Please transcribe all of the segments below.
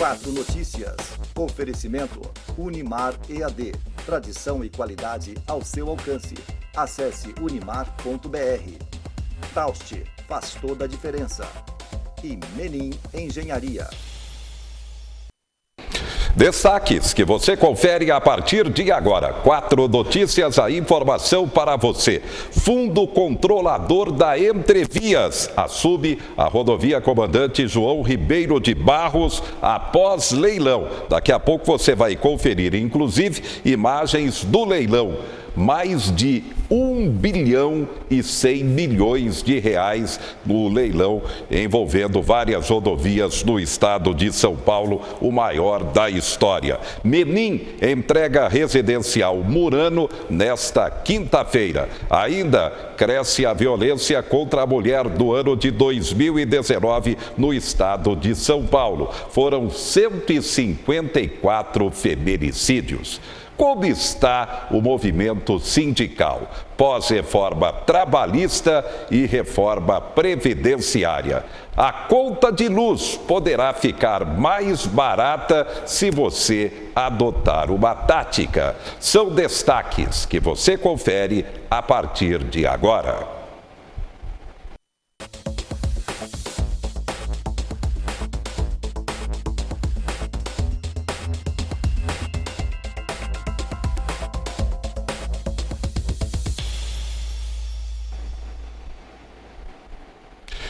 4 Notícias. Oferecimento Unimar EAD. Tradição e qualidade ao seu alcance. Acesse unimar.br. Taust, faz toda a diferença. E Menin Engenharia. Destaques que você confere a partir de agora. 4 Notícias, a informação para você. Fundo Controlador da Entrevias assume a rodovia Comandante João Ribeiro de Barros após leilão. Daqui a pouco você vai conferir, inclusive, imagens do leilão. Mais de 1 bilhão e 100 milhões de reais no leilão envolvendo várias rodovias no estado de São Paulo, o maior da história. Menin entrega residencial Murano nesta quinta-feira. Ainda cresce a violência contra a mulher do ano de 2019 no estado de São Paulo. Foram 154 feminicídios. Como está o movimento sindical? Pós-reforma trabalhista e reforma previdenciária. A conta de luz poderá ficar mais barata se você adotar uma tática. São destaques que você confere a partir de agora.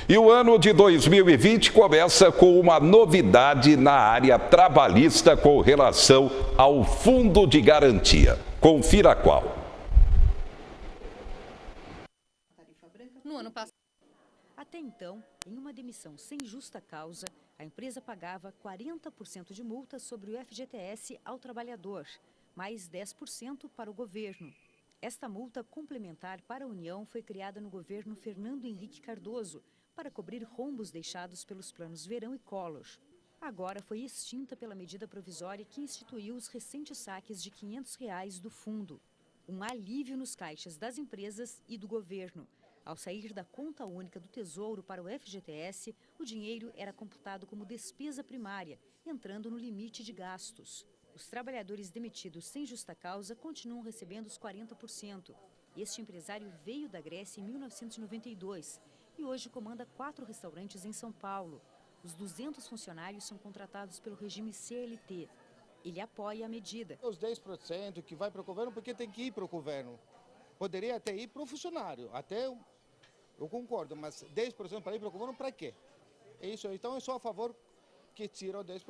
E o ano de 2020 começa com uma novidade na área trabalhista com relação ao Fundo de Garantia. Confira qual. No ano passado. Até então, em uma demissão sem justa causa, a empresa pagava 40% de multa sobre o FGTS ao trabalhador, mais 10% para o governo. Esta multa complementar para a União foi criada no governo Fernando Henrique Cardoso, para cobrir rombos deixados pelos planos Verão e Collor. Agora foi extinta pela medida provisória que instituiu os recentes saques de R$ 500 do fundo. Um alívio nos caixas das empresas e do governo. Ao sair da conta única do Tesouro para o FGTS, o dinheiro era computado como despesa primária, entrando no limite de gastos. Os trabalhadores demitidos sem justa causa continuam recebendo os 40%. Este empresário veio da Grécia em 1992 e hoje comanda 4 restaurantes em São Paulo. Os 200 funcionários são contratados pelo regime CLT. Ele apoia a medida. Os 10% que vai para o governo, porque tem que ir para o governo. Poderia até ir para o funcionário, até eu concordo, mas 10% para ir para o governo, para quê? É isso, então eu sou a favor que tira o 10%.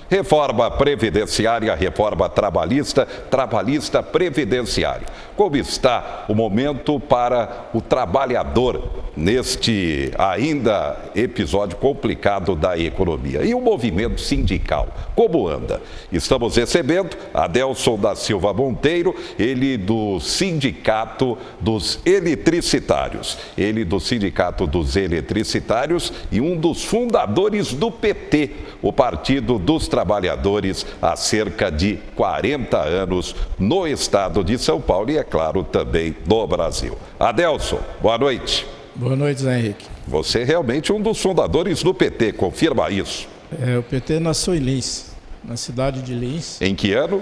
Reforma previdenciária, reforma trabalhista, trabalhista previdenciária. Como está o momento para o trabalhador neste ainda episódio complicado da economia? E o movimento sindical, como anda? Estamos recebendo Adelson da Silva Monteiro, ele do Sindicato dos Eletricitários. Ele do Sindicato dos Eletricitários e um dos fundadores do PT, o Partido dos Trabalhadores, há cerca de 40 anos no estado de São Paulo e, é claro, também no Brasil. Adelson, boa noite. Boa noite, Zé Henrique. Você é realmente um dos fundadores do PT, confirma isso? O PT nasceu em Lins, na cidade de Lins. Em que ano?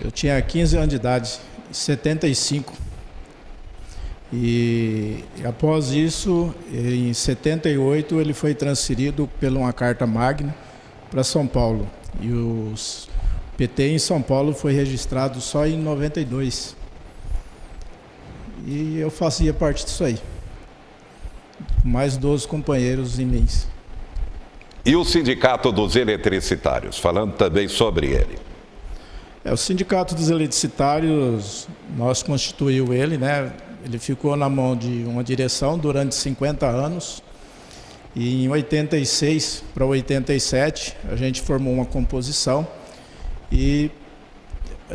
Eu tinha 15 anos de idade, em 75. E após isso, em 78, ele foi transferido por uma carta magna para São Paulo. E o PT em São Paulo foi registrado só em 92. E eu fazia parte disso aí. Mais 12 companheiros em Lins. E o Sindicato dos Eletricitários, falando também sobre ele. O Sindicato dos Eletricitários, nós constituiu ele, né? Ele ficou na mão de uma direção durante 50 anos. E em 86 para 87, a gente formou uma composição e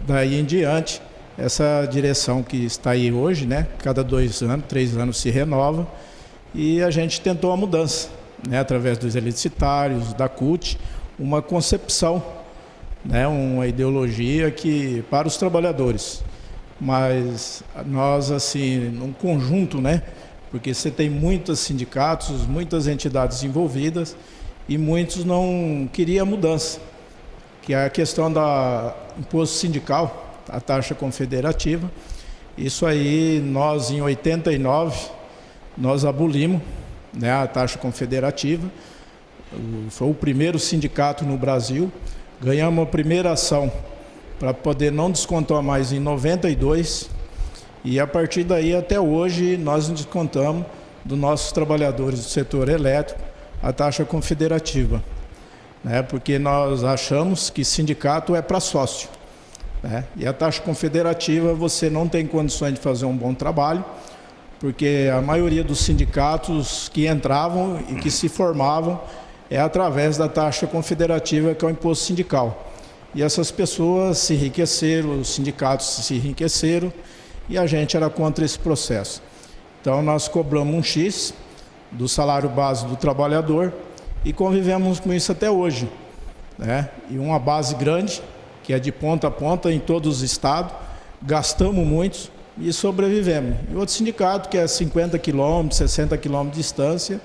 daí em diante, essa direção que está aí hoje, né? Cada 2 anos, 3 anos se renova e a gente tentou a mudança, né? Através dos eletricitários, da CUT, uma concepção, né? Uma ideologia que para os trabalhadores. Mas nós, assim, num conjunto, né? porque você tem muitos sindicatos, muitas entidades envolvidas e muitos não queriam mudança, que é a questão do imposto sindical, a taxa confederativa. Isso aí, nós em 89, nós abolimos, né, a taxa confederativa. Foi o primeiro sindicato no Brasil, ganhamos a primeira ação para poder não descontar mais em 92, e a partir daí até hoje nós descontamos dos nossos trabalhadores do setor elétrico a taxa confederativa, né, porque nós achamos que sindicato é para sócio, né, e a taxa confederativa você não tem condições de fazer um bom trabalho, porque a maioria dos sindicatos que entravam e que se formavam é através da taxa confederativa, que é o imposto sindical. E essas pessoas se enriqueceram, os sindicatos se enriqueceram, e a gente era contra esse processo. Então nós cobramos um X do salário base do trabalhador e convivemos com isso até hoje, né? E uma base grande, que é de ponta a ponta em todos os estados, gastamos muito e sobrevivemos. E outro sindicato que é 50 quilômetros, 60 quilômetros de distância,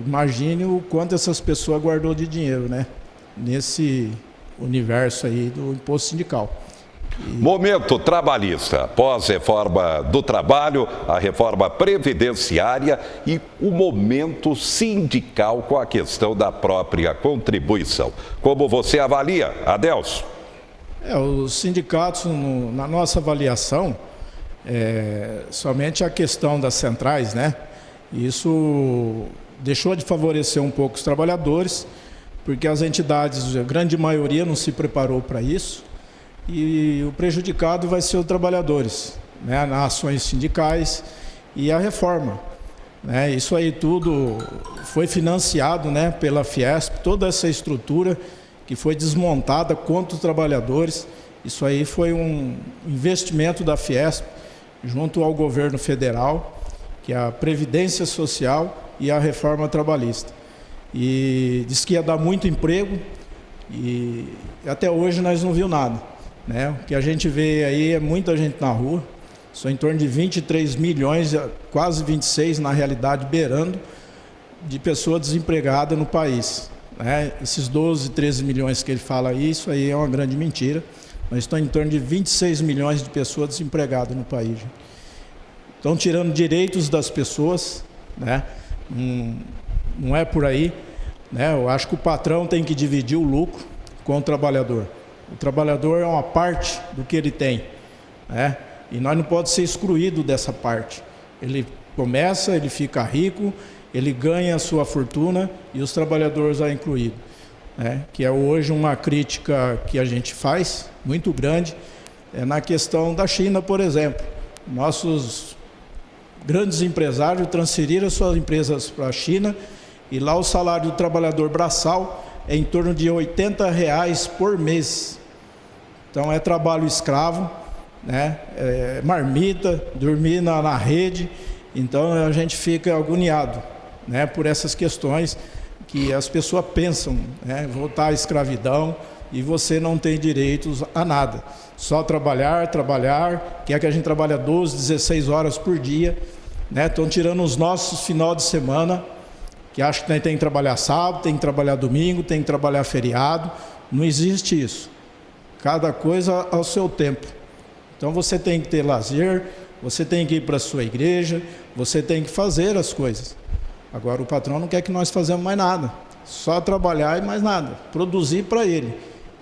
imagine o quanto essas pessoas guardou de dinheiro, né, nesse universo aí do imposto sindical. Momento trabalhista, pós-reforma do trabalho, a reforma previdenciária e o momento sindical com a questão da própria contribuição. Como você avalia, Adelso? Os sindicatos, na nossa avaliação, somente a questão das centrais, né? Isso deixou de favorecer um pouco os trabalhadores, porque as entidades, a grande maioria, não se preparou para isso, e o prejudicado vai ser os trabalhadores, né, nas ações sindicais e a reforma, né? Isso aí tudo foi financiado, né, pela Fiesp, toda essa estrutura que foi desmontada contra os trabalhadores. Isso aí foi um investimento da Fiesp junto ao governo federal, que é a Previdência Social e a reforma trabalhista. E disse que ia dar muito emprego e até hoje nós não vimos nada, né? O que a gente vê aí é muita gente na rua, são em torno de 23 milhões, quase 26 na realidade, beirando, de pessoas desempregadas no país, né? Esses 12, 13 milhões que ele fala aí, isso aí é uma grande mentira. Nós estamos em torno de 26 milhões de pessoas desempregadas no país. Estão tirando direitos das pessoas, né? Não é por aí, né? Eu acho que o patrão tem que dividir o lucro com o trabalhador. O trabalhador é uma parte do que ele tem, né? E nós não podemos ser excluídos dessa parte. Ele começa, ele fica rico, ele ganha a sua fortuna e os trabalhadores são incluídos, né? Que é hoje uma crítica que a gente faz, muito grande, na questão da China, por exemplo. Nossos grandes empresários transferiram suas empresas para a China e lá o salário do trabalhador braçal é em torno de R$80 por mês. Então é trabalho escravo, né? É marmita, dormir na rede. Então a gente fica agoniado, né, por essas questões que as pessoas pensam, né, voltar à escravidão e você não tem direitos a nada. Só trabalhar, quer que a gente trabalhe 12, 16 horas por dia, né? Estão tirando os nossos final de semana, que acham que tem que trabalhar sábado, tem que trabalhar domingo, tem que trabalhar feriado. Não existe isso. Cada coisa ao seu tempo. Então você tem que ter lazer, você tem que ir para a sua igreja, você tem que fazer as coisas. Agora o patrão não quer que nós façamos mais nada, só trabalhar e mais nada, produzir para ele.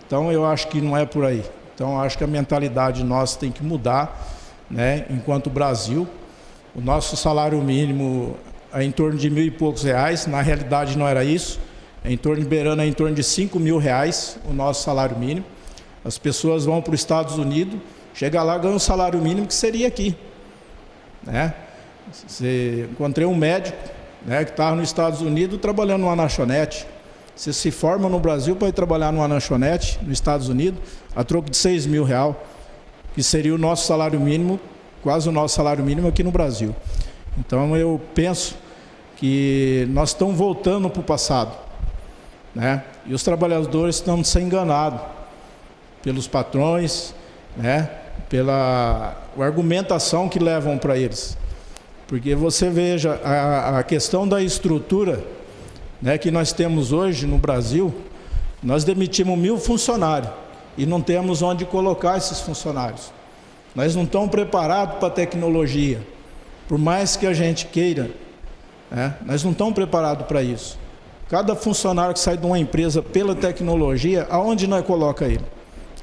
Então eu acho que não é por aí. Então eu acho que a mentalidade nossa tem que mudar, né? Enquanto Brasil, o nosso salário mínimo é em torno de R$1.000 e poucos, na realidade não era isso, beirando em torno de R$5.000 o nosso salário mínimo. As pessoas vão para os Estados Unidos, chega lá, ganha um salário mínimo que seria aqui, né? Encontrei um médico, né, que estava nos Estados Unidos trabalhando numa lanchonete. Você se forma no Brasil para ir trabalhar numa lanchonete nos Estados Unidos a troco de R$6.000, que seria o nosso salário mínimo, quase o nosso salário mínimo aqui no Brasil. Então eu penso que nós estamos voltando para o passado, né? E os trabalhadores estão sendo enganados pelos patrões, né? Pela argumentação que levam para eles. Porque você veja, a questão da estrutura, né, que nós temos hoje no Brasil, nós demitimos 1000 funcionários e não temos onde colocar esses funcionários. Nós não estamos preparados para a tecnologia, por mais que a gente queira, né, nós não estamos preparados para isso. Cada funcionário que sai de uma empresa pela tecnologia, aonde nós colocamos ele?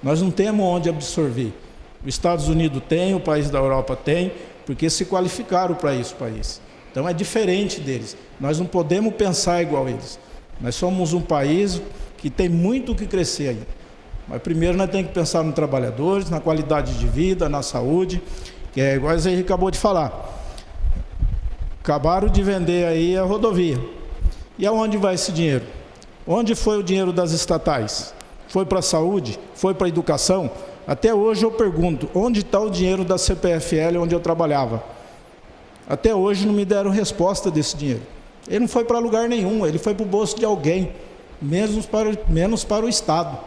Nós não temos onde absorver. Os Estados Unidos tem, o país da Europa tem, porque se qualificaram para isso, país. Então é diferente deles. Nós não podemos pensar igual eles. Nós somos um país que tem muito o que crescer ainda. Mas primeiro nós temos que pensar nos trabalhadores, na qualidade de vida, na saúde, que é igual a gente acabou de falar. Acabaram de vender aí a rodovia. E aonde vai esse dinheiro? Onde foi o dinheiro das estatais? Foi para a saúde? Foi para a educação? Até hoje eu pergunto, onde está o dinheiro da CPFL onde eu trabalhava? Até hoje não me deram resposta desse dinheiro. Ele não foi para lugar nenhum, ele foi para o bolso de alguém, menos para o Estado.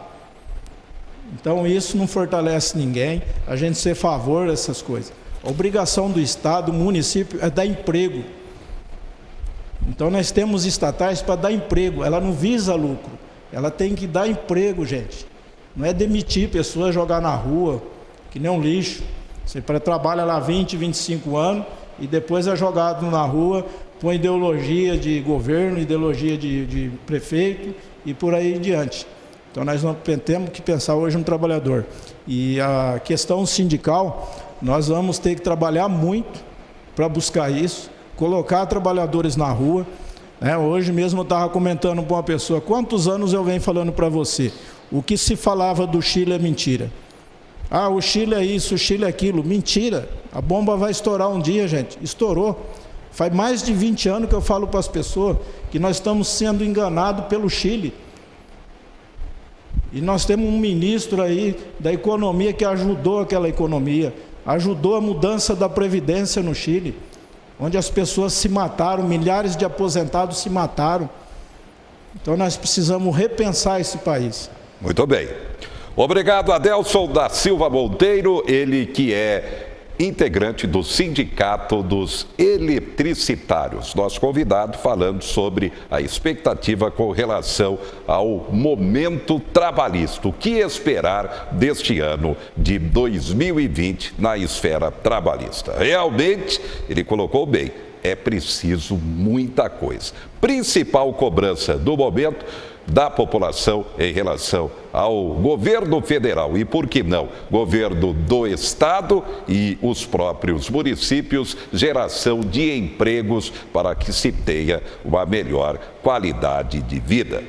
Então isso não fortalece ninguém, a gente ser a favor dessas coisas. A obrigação do Estado, do município, é dar emprego. Então nós temos estatais para dar emprego, ela não visa lucro, ela tem que dar emprego, gente. Não é demitir pessoas, jogar na rua, que nem um lixo. Você trabalha lá 20, 25 anos e depois é jogado na rua com ideologia de governo, ideologia de prefeito e por aí em diante. Então nós não temos que pensar hoje no trabalhador. E a questão sindical, nós vamos ter que trabalhar muito para buscar isso, colocar trabalhadores na rua. Hoje mesmo eu estava comentando com uma pessoa, quantos anos eu venho falando para você? O que se falava do Chile é mentira. Ah, o Chile é isso, o Chile é aquilo. Mentira. A bomba vai estourar um dia, gente. Estourou. Faz mais de 20 anos que eu falo para as pessoas que nós estamos sendo enganados pelo Chile. E nós temos um ministro aí da economia que ajudou aquela economia, ajudou a mudança da Previdência no Chile, onde as pessoas se mataram, milhares de aposentados se mataram. Então nós precisamos repensar esse país. Muito bem. Obrigado, Adelson da Silva Monteiro, ele que é integrante do Sindicato dos Eletricitários. Nosso convidado falando sobre a expectativa com relação ao momento trabalhista. O que esperar deste ano de 2020 na esfera trabalhista? Realmente, ele colocou bem, é preciso muita coisa. Principal cobrança do momento da população em relação ao governo federal e, por que não, governo do estado e os próprios municípios, geração de empregos para que se tenha uma melhor qualidade de vida.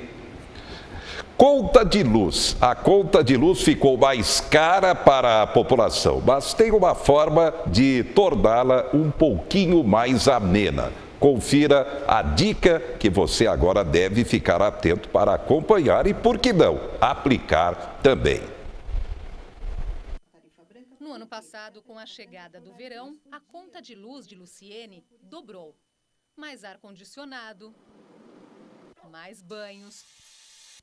Conta de luz. A conta de luz ficou mais cara para a população, mas tem uma forma de torná-la um pouquinho mais amena. Confira a dica que você agora deve ficar atento para acompanhar e, por que não, aplicar também. No ano passado, com a chegada do verão, a conta de luz de Luciene dobrou. Mais ar-condicionado, mais banhos,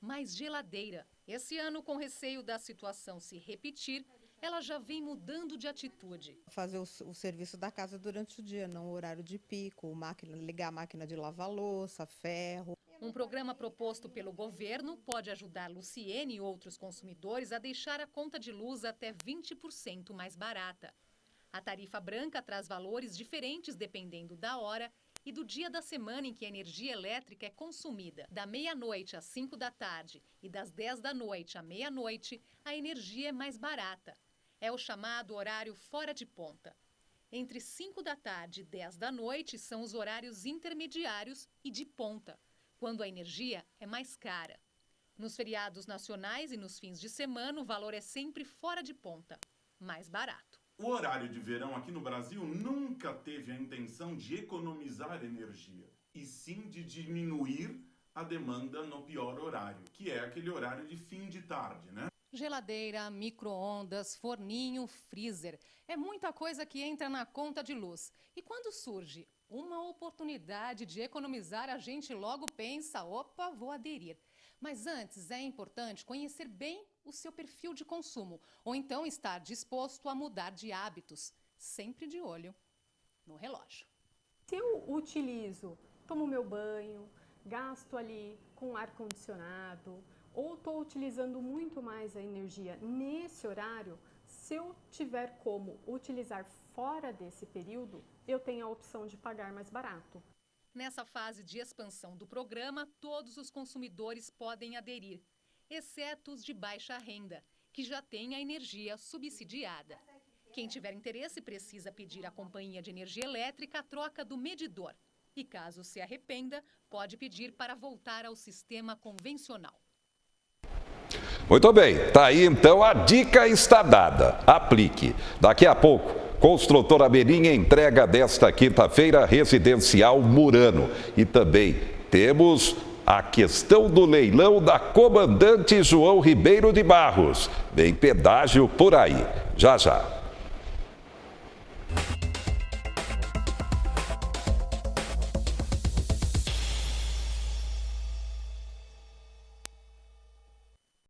mais geladeira. Esse ano, com receio da situação se repetir, ela já vem mudando de atitude. Fazer o serviço da casa durante o dia, não o horário de pico, ligar a máquina de lavar louça, ferro. Um programa proposto pelo governo pode ajudar Luciene e outros consumidores a deixar a conta de luz até 20% mais barata. A tarifa branca traz valores diferentes dependendo da hora e do dia da semana em que a energia elétrica é consumida. Da meia-noite às 5 da tarde e das 10 da noite à meia-noite, a energia é mais barata. É o chamado horário fora de ponta. Entre 5 da tarde e 10 da noite são os horários intermediários e de ponta, quando a energia é mais cara. Nos feriados nacionais e nos fins de semana, o valor é sempre fora de ponta, mais barato. O horário de verão aqui no Brasil nunca teve a intenção de economizar energia, e sim de diminuir a demanda no pior horário, que é aquele horário de fim de tarde, né? Geladeira, micro-ondas, forninho, freezer. É muita coisa que entra na conta de luz. E quando surge uma oportunidade de economizar, a gente logo pensa, opa, vou aderir. Mas antes é importante conhecer bem o seu perfil de consumo, ou então estar disposto a mudar de hábitos, sempre de olho no relógio. Se eu utilizo, tomo meu banho, gasto ali com ar-condicionado, ou estou utilizando muito mais a energia nesse horário, se eu tiver como utilizar fora desse período, eu tenho a opção de pagar mais barato. Nessa fase de expansão do programa, todos os consumidores podem aderir, exceto os de baixa renda, que já têm a energia subsidiada. Quem tiver interesse precisa pedir à companhia de energia elétrica a troca do medidor. E caso se arrependa, pode pedir para voltar ao sistema convencional. Muito bem, tá aí então a dica está dada. Aplique. Daqui a pouco, Construtora Merim entrega desta quinta-feira Residencial Murano. E também temos a questão do leilão da Comandante João Ribeiro de Barros. Vem pedágio por aí. Já já.